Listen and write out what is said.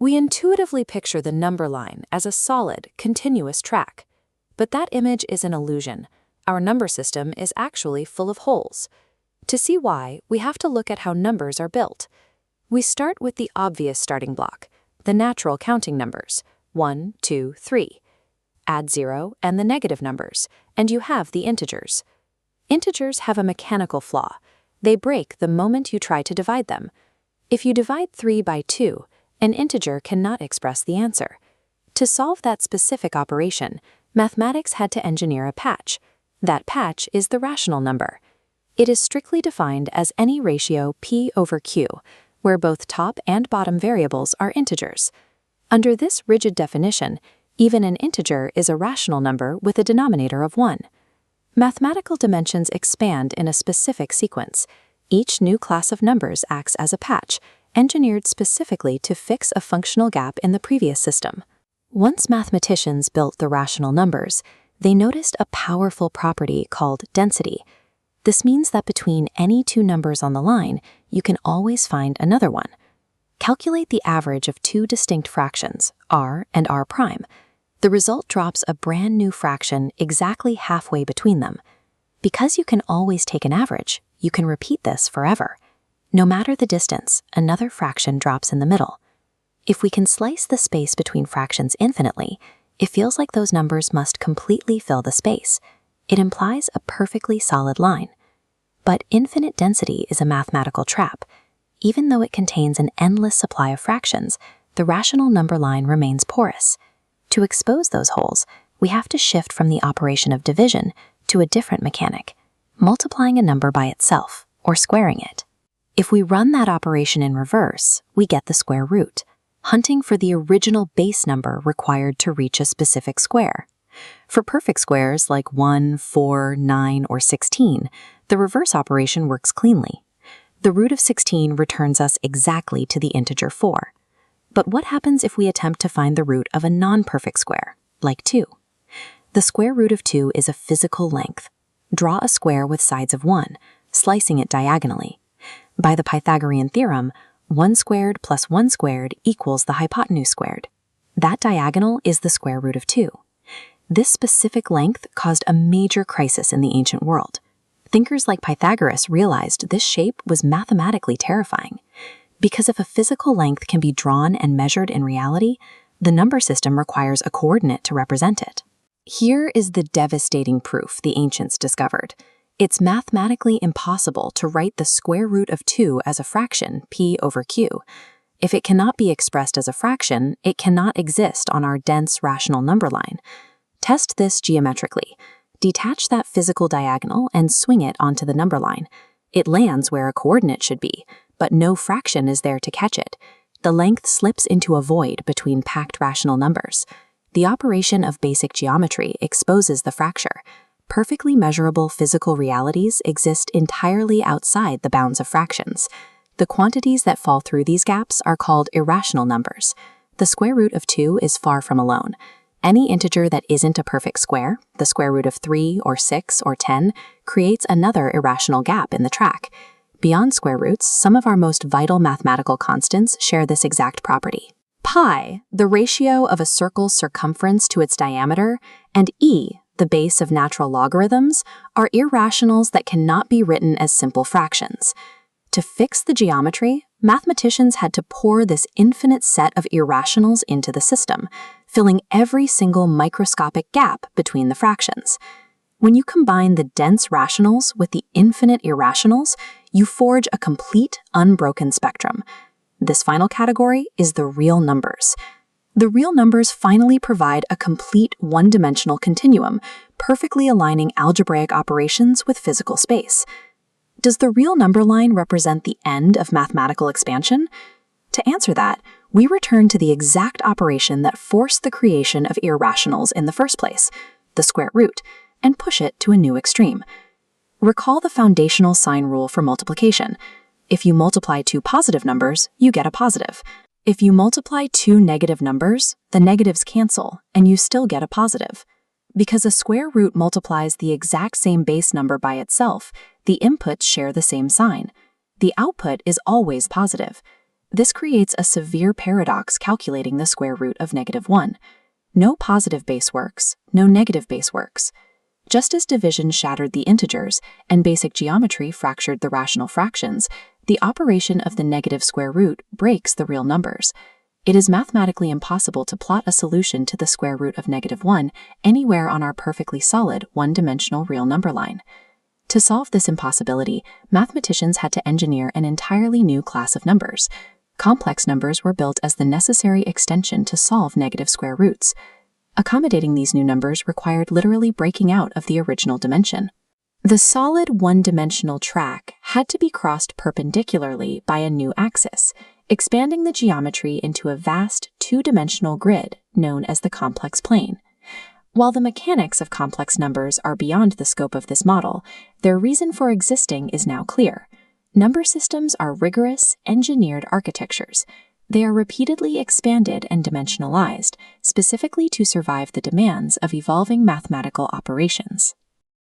We intuitively picture the number line as a solid, continuous track. But that image is an illusion. Our number system is actually full of holes. To see why, we have to look at how numbers are built. We start with the obvious starting block, the natural counting numbers, 1, 2, 3. Add 0 and the negative numbers, and you have the integers. Integers have a mechanical flaw. They break the moment you try to divide them. If you divide 3 by 2, an integer cannot express the answer. To solve that specific operation, mathematics had to engineer a patch. That patch is the rational number. It is strictly defined as any ratio p over q, where both top and bottom variables are integers. Under this rigid definition, even an integer is a rational number with a denominator of 1. Mathematical dimensions expand in a specific sequence. Each new class of numbers acts as a patch, engineered specifically to fix a functional gap in the previous system. Once mathematicians built the rational numbers, they noticed a powerful property called density. This means that between any two numbers on the line, you can always find another one. Calculate the average of two distinct fractions, r and r prime. The result drops a brand new fraction exactly halfway between them. Because you can always take an average, you can repeat this forever. No matter the distance, another fraction drops in the middle. If we can slice the space between fractions infinitely, it feels like those numbers must completely fill the space. It implies a perfectly solid line. But infinite density is a mathematical trap. Even though it contains an endless supply of fractions, the rational number line remains porous. To expose those holes, we have to shift from the operation of division to a different mechanic, multiplying a number by itself, or squaring it. If we run that operation in reverse, we get the square root, hunting for the original base number required to reach a specific square. For perfect squares like 1, 4, 9, or 16, the reverse operation works cleanly. The root of 16 returns us exactly to the integer 4. But what happens if we attempt to find the root of a non-perfect square, like 2? The square root of 2 is a physical length. Draw a square with sides of 1, slicing it diagonally. By the Pythagorean theorem, 1 squared plus 1 squared equals the hypotenuse squared. That diagonal is the square root of 2. This specific length caused a major crisis in the ancient world. Thinkers like Pythagoras realized this shape was mathematically terrifying. Because if a physical length can be drawn and measured in reality, the number system requires a coordinate to represent it. Here is the devastating proof the ancients discovered. It's mathematically impossible to write the square root of 2 as a fraction, p over q. If it cannot be expressed as a fraction, it cannot exist on our dense rational number line. Test this geometrically. Detach that physical diagonal and swing it onto the number line. It lands where a coordinate should be, but no fraction is there to catch it. The length slips into a void between packed rational numbers. The operation of basic geometry exposes the fracture. Perfectly measurable physical realities exist entirely outside the bounds of fractions. The quantities that fall through these gaps are called irrational numbers. The square root of 2 is far from alone. Any integer that isn't a perfect square, the square root of 3 or 6 or 10, creates another irrational gap in the track. Beyond square roots, some of our most vital mathematical constants share this exact property. Pi, the ratio of a circle's circumference to its diameter, and e, the base of natural logarithms, are irrationals that cannot be written as simple fractions. To fix the geometry, mathematicians had to pour this infinite set of irrationals into the system, filling every single microscopic gap between the fractions. When you combine the dense rationals with the infinite irrationals, you forge a complete, unbroken spectrum. This final category is the real numbers. The real numbers finally provide a complete one-dimensional continuum, perfectly aligning algebraic operations with physical space. Does the real number line represent the end of mathematical expansion? To answer that, we return to the exact operation that forced the creation of irrationals in the first place, the square root, and push it to a new extreme. Recall the foundational sign rule for multiplication. If you multiply two positive numbers, you get a positive. If you multiply two negative numbers, the negatives cancel, and you still get a positive. Because a square root multiplies the exact same base number by itself, the inputs share the same sign. The output is always positive. This creates a severe paradox calculating the square root of -1. No positive base works, no negative base works. Just as division shattered the integers and basic geometry fractured the rational fractions, the operation of the negative square root breaks the real numbers. It is mathematically impossible to plot a solution to the square root of -1 anywhere on our perfectly solid one-dimensional real number line. To solve this impossibility, mathematicians had to engineer an entirely new class of numbers. Complex numbers were built as the necessary extension to solve negative square roots. Accommodating these new numbers required literally breaking out of the original dimension. The solid one-dimensional track had to be crossed perpendicularly by a new axis, expanding the geometry into a vast two-dimensional grid known as the complex plane. While the mechanics of complex numbers are beyond the scope of this model, their reason for existing is now clear. Number systems are rigorous, engineered architectures. They are repeatedly expanded and dimensionalized, specifically to survive the demands of evolving mathematical operations.